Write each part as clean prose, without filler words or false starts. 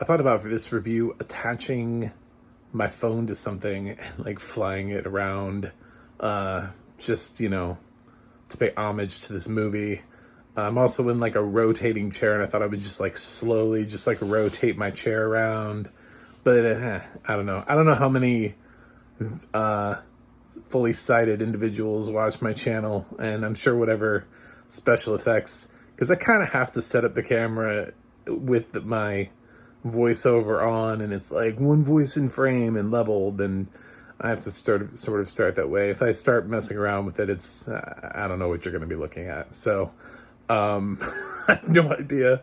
I thought about for this review attaching my phone to something and like flying it around, just, to pay homage to this movie. I'm also in like a rotating chair, and I thought I would just like slowly just like rotate my chair around. But I don't know. I don't know how many fully sighted individuals watch my channel, and I'm sure whatever special effects, because I kind of have to set up the camera with my voiceover on, and it's like one voice in frame and leveled, and I have to sort of start that way. If I start messing around with it, it's I don't know what you're going to be looking at. So I have no idea.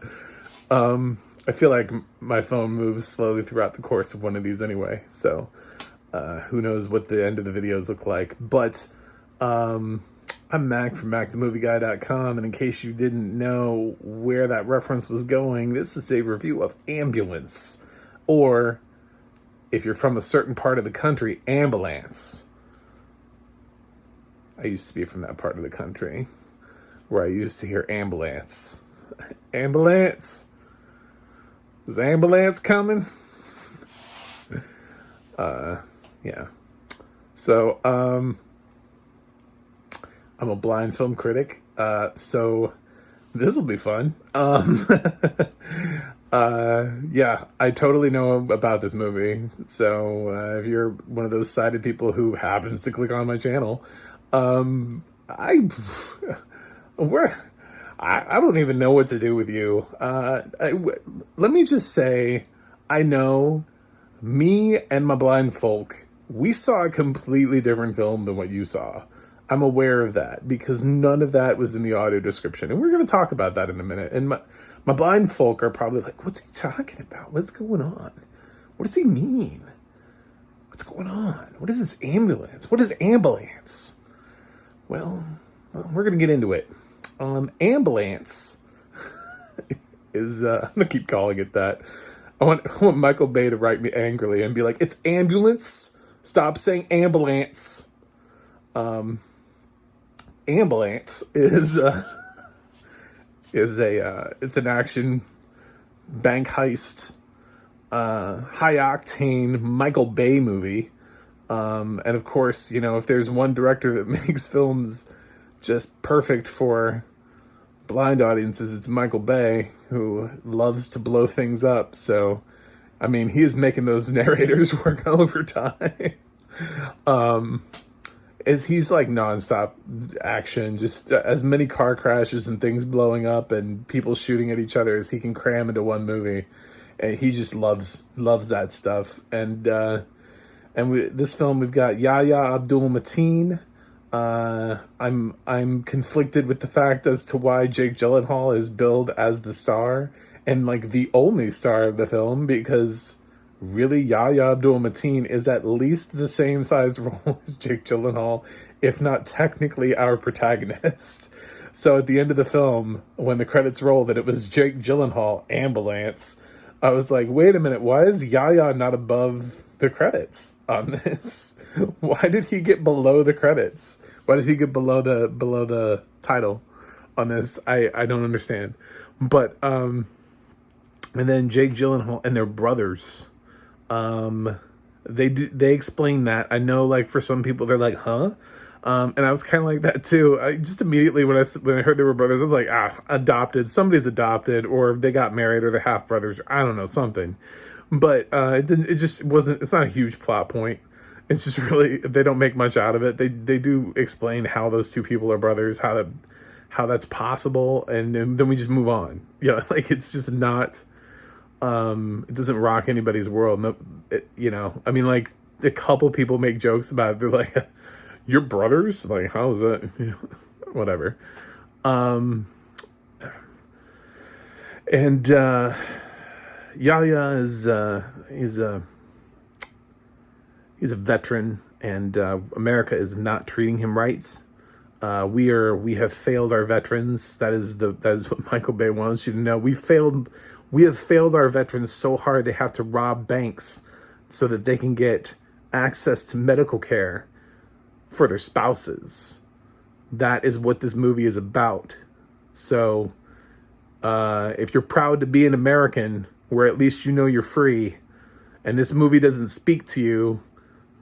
I feel like my phone moves slowly throughout the course of one of these anyway, so who knows what the end of the videos look like. But I'm Mac from MacTheMovieGuy.com, and in case you didn't know where that reference was going, this is a review of Ambulance, or if you're from a certain part of the country, Ambulance. I used to be from that part of the country where I used to hear ambulance. Ambulance? Is the ambulance coming? Yeah. So, I'm a blind film critic, so this will be fun. Yeah, I totally know about this movie. So, if you're one of those sighted people who happens to click on my channel, I don't even know what to do with you. Let me just say, I know me and my blind folk, we saw a completely different film than what you saw. I'm aware of that because none of that was in the audio description. And we're going to talk about that in a minute. And my blind folk are probably like, what's he talking about? What's going on? What does he mean? What's going on? What is this ambulance? What is ambulance? Well, we're going to get into it. Ambulance is, I'm going to keep calling it that. I want Michael Bay to write me angrily and be like, it's ambulance. Stop saying ambulance. Ambulance is it's an action bank heist, high octane Michael Bay movie. And of course, if there's one director that makes films just perfect for blind audiences, it's Michael Bay, who loves to blow things up. So, I mean, he is making those narrators work overtime. He's like nonstop action, just as many car crashes and things blowing up and people shooting at each other as he can cram into one movie. And he just loves that stuff. And this film, we've got Yahya Abdul-Mateen. I'm conflicted with the fact as to why Jake Gyllenhaal is billed as the star and like the only star of the film, because really Yahya Abdul-Mateen is at least the same size role as Jake Gyllenhaal, if not technically our protagonist. So at the end of the film, when the credits roll that it was Jake Gyllenhaal, Ambulance, I was like, wait a minute, why is Yahya not above the credits on this? Why did he get below the credits? Why did he get below the title on this? I don't understand. But and then Jake Gyllenhaal and their brothers, they explain that. I know, like, for some people they're like, huh? And I was kind of like that too. I just immediately when I heard they were brothers, I was like, adopted. Somebody's adopted, or they got married, or they're half brothers. I don't know, something. But it just wasn't. It's not a huge plot point. It's just really, they don't make much out of it. They do explain how those two people are brothers, how that's possible, and then we just move on. Yeah, like, it's just not. It doesn't rock anybody's world. No, I mean, like, a couple people make jokes about it. They're like, "You're brothers? Like, how is that?" Whatever. And Yahya is he's a veteran, and America is not treating him right. We have failed our veterans. That is what Michael Bay wants you to know. We have failed our veterans so hard they have to rob banks so that they can get access to medical care for their spouses. That is what this movie is about. So if you're proud to be an American, where at least you know you're free, and this movie doesn't speak to you,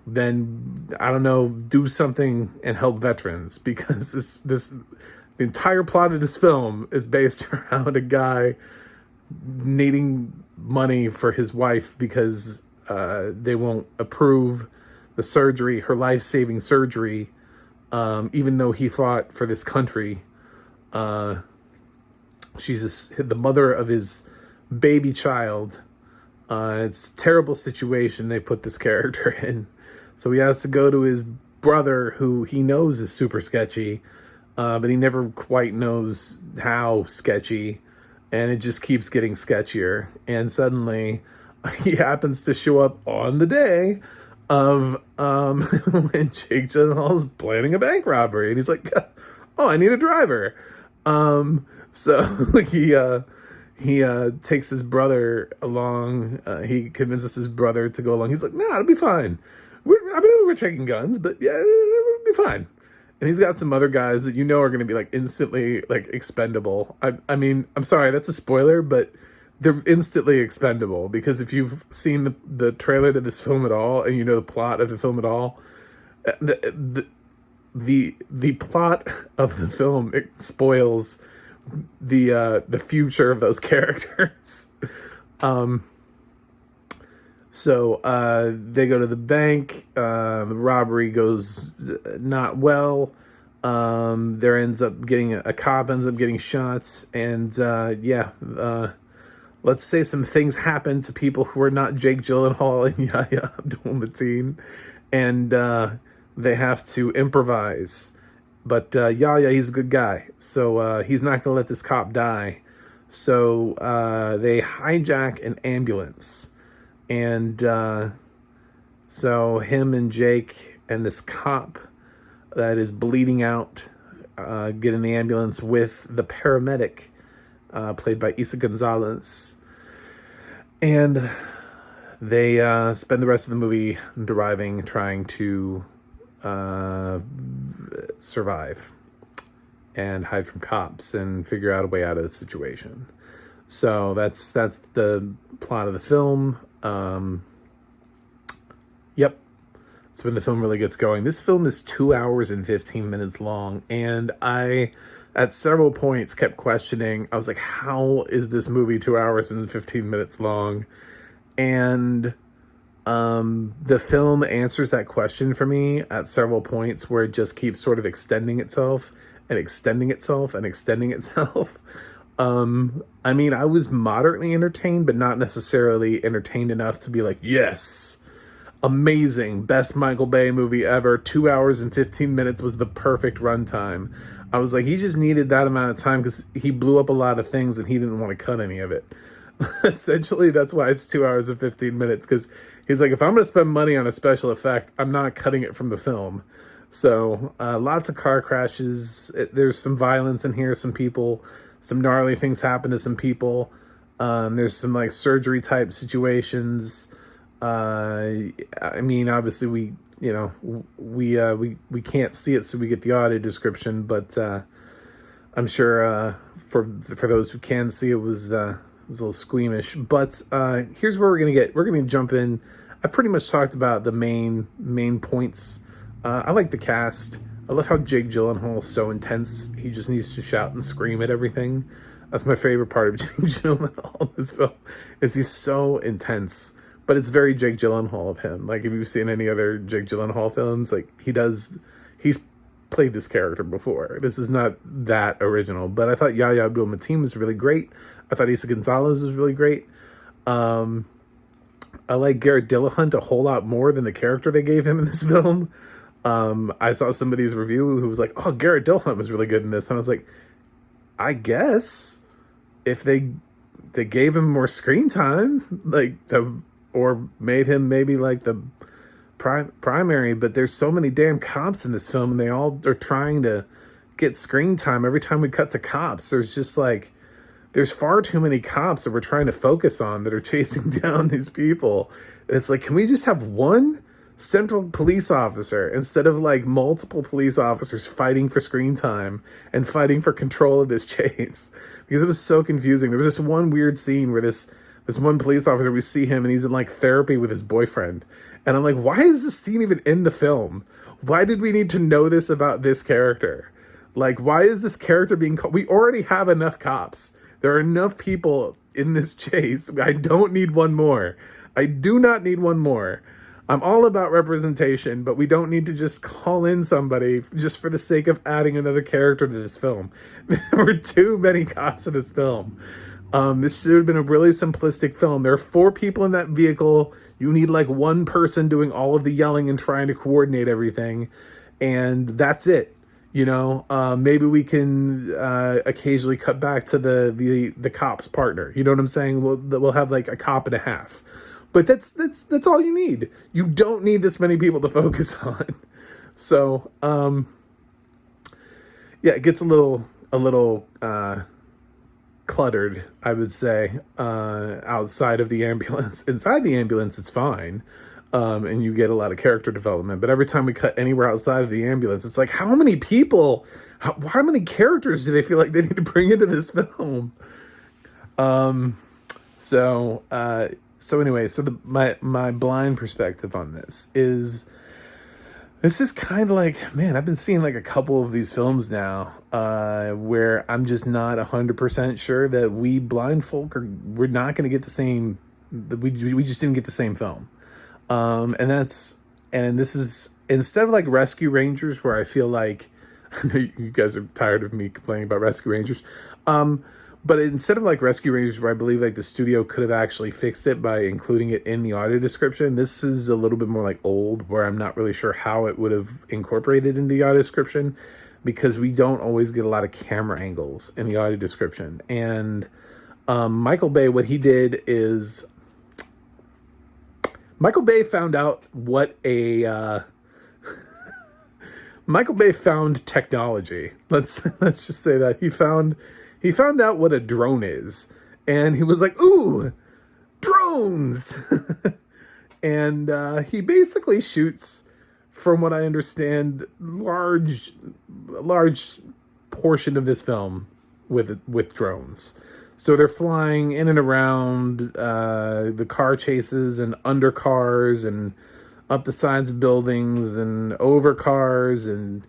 then I don't know, do something and help veterans, because the entire plot of this film is based around a guy needing money for his wife because they won't approve the surgery, her life-saving surgery, even though he fought for this country. She's the mother of his baby child. It's a terrible situation they put this character in. So he has to go to his brother, who he knows is super sketchy, but he never quite knows how sketchy, and it just keeps getting sketchier. And suddenly, he happens to show up on the day of when Jake Gyllenhaal is planning a bank robbery, and he's like, "Oh, I need a driver." So he takes his brother along. He convinces his brother to go along. He's like, "Nah, it'll be fine. We're taking guns, but yeah, it'll be fine." And he's got some other guys that are going to be like instantly like expendable. I mean, I'm sorry, that's a spoiler, but they're instantly expendable, because if you've seen the trailer to this film at all, and you know the plot of the film at all, the plot of the film, it spoils the future of those characters. So they go to the bank. The robbery goes not well. A cop ends up getting shot, and let's say some things happen to people who are not Jake Gyllenhaal and Yahya Abdul-Mateen, and they have to improvise. But Yahya, he's a good guy, so he's not going to let this cop die. So they hijack an ambulance, and so him and Jake and this cop that is bleeding out get in the ambulance with the paramedic, played by Isa Gonzalez. And they spend the rest of the movie driving, trying to survive and hide from cops and figure out a way out of the situation. So that's the plot of the film. Yep. It's when the film really gets going. This film is 2 hours and 15 minutes long, and I, at several points, kept questioning. I was like, how is this movie 2 hours and 15 minutes long? And the film answers that question for me at several points, where it just keeps sort of extending itself and extending itself and extending itself. I mean, I was moderately entertained, but not necessarily entertained enough to be like, yes, amazing, best Michael Bay movie ever. 2 hours and 15 minutes was the perfect runtime. I was like, he just needed that amount of time because he blew up a lot of things and he didn't want to cut any of it. Essentially, that's why it's 2 hours and 15 minutes, because he's like, if I'm going to spend money on a special effect, I'm not cutting it from the film. So lots of car crashes. There's some violence in here. Some gnarly things happen to some people. There's some like surgery type situations. I mean, obviously we can't see it, so we get the audio description, but I'm sure for those who can see, it was a little squeamish. But here's where we're gonna jump in. I've pretty much talked about the main points. I like the cast. I love how Jake Gyllenhaal is so intense. He just needs to shout and scream at everything. That's my favorite part of Jake Gyllenhaal in this film, is he's so intense. But it's very Jake Gyllenhaal of him. Like, if you've seen any other Jake Gyllenhaal films, like, he's played this character before. This is not that original. But I thought Yahya Abdul-Mateen was really great. I thought Isa Gonzalez was really great. I like Garrett Dillahunt a whole lot more than the character they gave him in this film. I saw somebody's review who was like, oh, Garrett Dillahunt was really good in this. And I was like, I guess if they gave him more screen time, or made him maybe like the primary, but there's so many damn cops in this film, and they all are trying to get screen time. Every time we cut to cops, there's far too many cops that we're trying to focus on that are chasing down these people. And it's like, can we just have one central police officer instead of like multiple police officers fighting for screen time and fighting for control of this chase? Because it was so confusing. There was this one weird scene where this This one police officer, we see him and he's in like therapy with his boyfriend. And I'm like, why is this scene even in the film? Why did we need to know this about this character? Like, why is this character being called? We already have enough cops. There are enough people in this chase. I don't need one more. I do not need one more. I'm all about representation, but we don't need to just call in somebody just for the sake of adding another character to this film. There were too many cops in this film. This should have been a really simplistic film. There are 4 people in that vehicle. You need like one person doing all of the yelling and trying to coordinate everything. And that's it. You know, maybe we can occasionally cut back to the cop's partner. You know what I'm saying? We'll have like a cop and a half. But that's all you need. You don't need this many people to focus on. So, yeah, it gets a little cluttered, I would say, outside of the ambulance. Inside the ambulance, it's fine. And you get a lot of character development. But every time we cut anywhere outside of the ambulance, it's like, how many people, how many characters do they feel like they need to bring into this film? So anyway, my blind perspective on this is kind of like, man, I've been seeing like a couple of these films now where I'm just not 100% sure that we blind folk we're not going to get the same, we just didn't get the same film. And this is, instead of like Rescue Rangers, where I feel like, I know you guys are tired of me complaining about Rescue Rangers, but instead of like Rescue Rangers, where I believe like the studio could have actually fixed it by including it in the audio description, this is a little bit more like Old, where I'm not really sure how it would have incorporated in the audio description, because we don't always get a lot of camera angles in the audio description. And Michael Bay, what he did is, Michael Bay found out what a Michael Bay found technology. Let's just say that he found out what a drone is, and he was like, "Ooh, drones!" And he basically shoots, from what I understand, large portion of this film with drones. So they're flying in and around the car chases and under cars and up the sides of buildings and over cars, and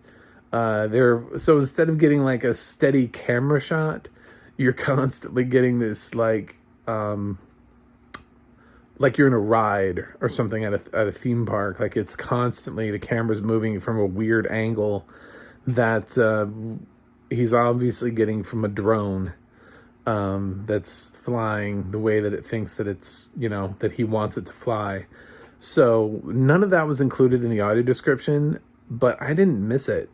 so instead of getting like a steady camera shot, you're constantly getting this like you're in a ride or something at a theme park. Like, it's constantly, the camera's moving from a weird angle that he's obviously getting from a drone that's flying the way that it thinks that it's, you know, that he wants it to fly. So none of that was included in the audio description, but I didn't miss it.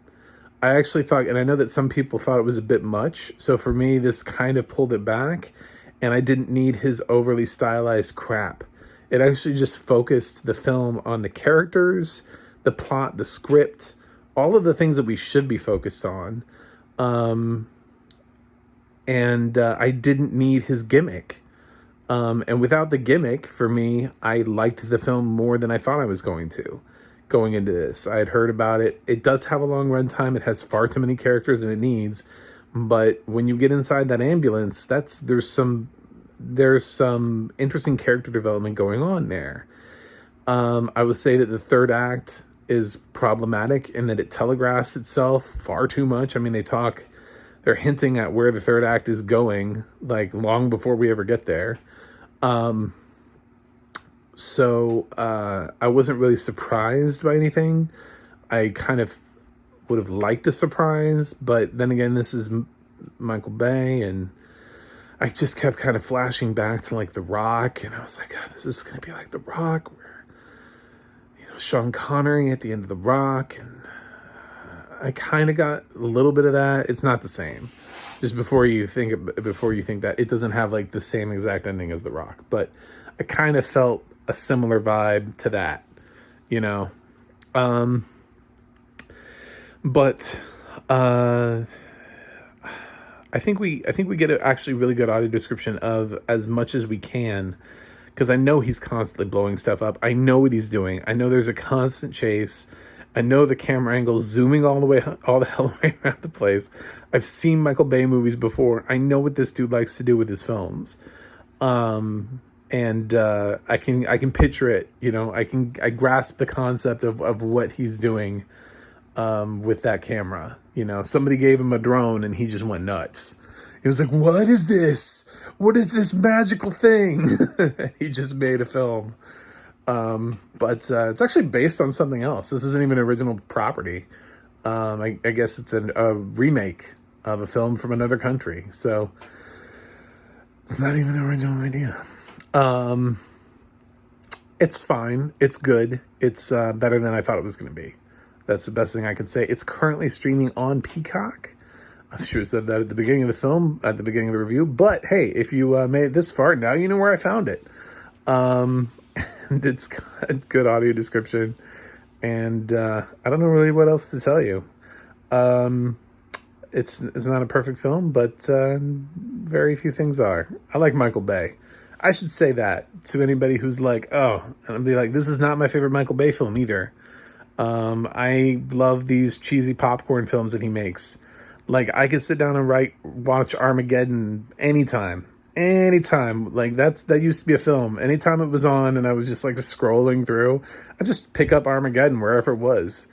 I actually thought, and I know that some people thought it was a bit much, so for me, this kind of pulled it back, and I didn't need his overly stylized crap. It actually just focused the film on the characters, the plot, the script, all of the things that we should be focused on. And I didn't need his gimmick. And without the gimmick, for me, I liked the film more than I thought I was going to. Going into this, I had heard about it. It does have a long runtime. It has far too many characters than it needs. But when you get inside that ambulance, there's some interesting character development going on there. I would say that the third act is problematic in that it telegraphs itself far too much. I mean, they're hinting at where the third act is going, like, long before we ever get there. So I wasn't really surprised by anything. I kind of would have liked a surprise, but then again, this is Michael Bay, and I just kept kind of flashing back to like The Rock, and I was like, God, this is going to be like The Rock, where, you know, Sean Connery at the end of The Rock, and I kind of got a little bit of that. It's not the same. Just before you think that, it doesn't have like the same exact ending as The Rock, but I kind of felt a similar vibe to that, you know. But I think we get an actually really good audio description of as much as we can, because I know he's constantly blowing stuff up. I know what he's doing. I know there's a constant chase. I know the camera angle zooming all the hell way around the place. I've seen Michael Bay movies before. I know what this dude likes to do with his films. and I can picture it. You know, I grasp the concept of what he's doing with that camera. You know, somebody gave him a drone and he just went nuts. He was like, "What is this? What is this magical thing?" He just made a film. But it's actually based on something else. This isn't even original property. I guess it's a remake of a film from another country. So it's not even an original idea. It's fine. It's good. It's better than I thought it was going to be. That's the best thing I could say. It's currently streaming on Peacock. I should have said that at the beginning of the film, at the beginning of the review. But hey, if you made it this far, now you know where I found it. And it's got good audio description. And I don't know really what else to tell you. It's not a perfect film, but very few things are. I like Michael Bay. I should say that to anybody who's like, oh, and I'll be like, this is not my favorite Michael Bay film either. I love these cheesy popcorn films that he makes. Like, I could sit down and watch Armageddon anytime. Like, that used to be a film. Anytime it was on and I was just like scrolling through, I'd just pick up Armageddon wherever it was,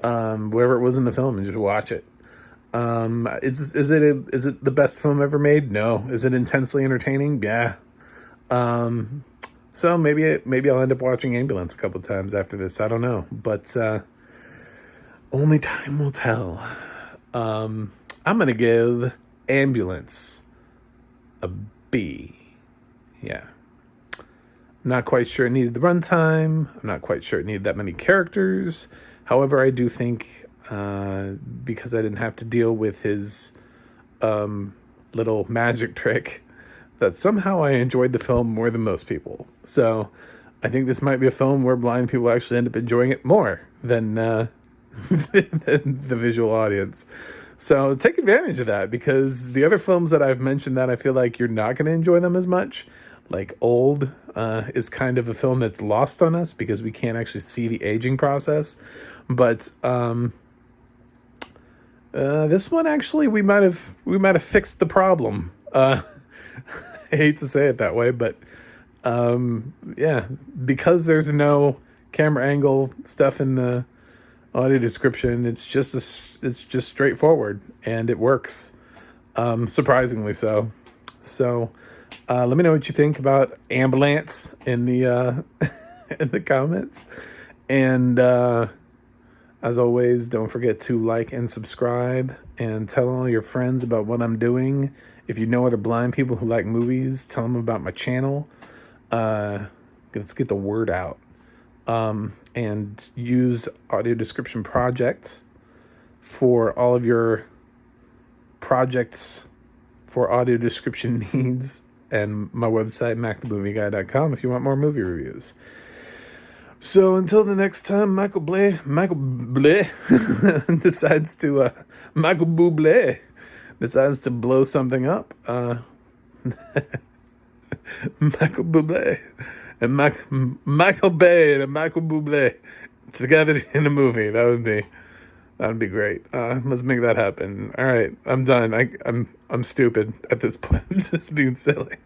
wherever it was in the film, and just watch it. Is it the best film ever made? No. Is it intensely entertaining? Yeah. So maybe I'll end up watching Ambulance a couple times after this. I don't know, but only time will tell. I'm gonna give Ambulance a B. Yeah. Not quite sure it needed the runtime. I'm not quite sure it needed that many characters. However, I do think because I didn't have to deal with his little magic trick, that somehow I enjoyed the film more than most people. So I think this might be a film where blind people actually end up enjoying it more than than the visual audience. So take advantage of that, because the other films that I've mentioned that I feel like you're not going to enjoy them as much, like Old is kind of a film that's lost on us because we can't actually see the aging process. But this one, actually, we might have fixed the problem. I hate to say it that way, but yeah, because there's no camera angle stuff in the audio description, it's just straightforward, and it works, surprisingly so. So let me know what you think about Ambulance in the in the comments, and as always, don't forget to like and subscribe, and tell all your friends about what I'm doing. If you know other blind people who like movies, tell them about my channel. Let's get the word out. And use Audio Description Project for all of your projects for audio description needs, and my website, macthemovieguy.com, if you want more movie reviews. So until the next time, Michael Bublé decides to blow something up. Michael Bublé and Michael Bay and Michael Bublé together in a movie. That would be great. Let's make that happen. All right, I'm done. I'm stupid at this point. I'm just being silly.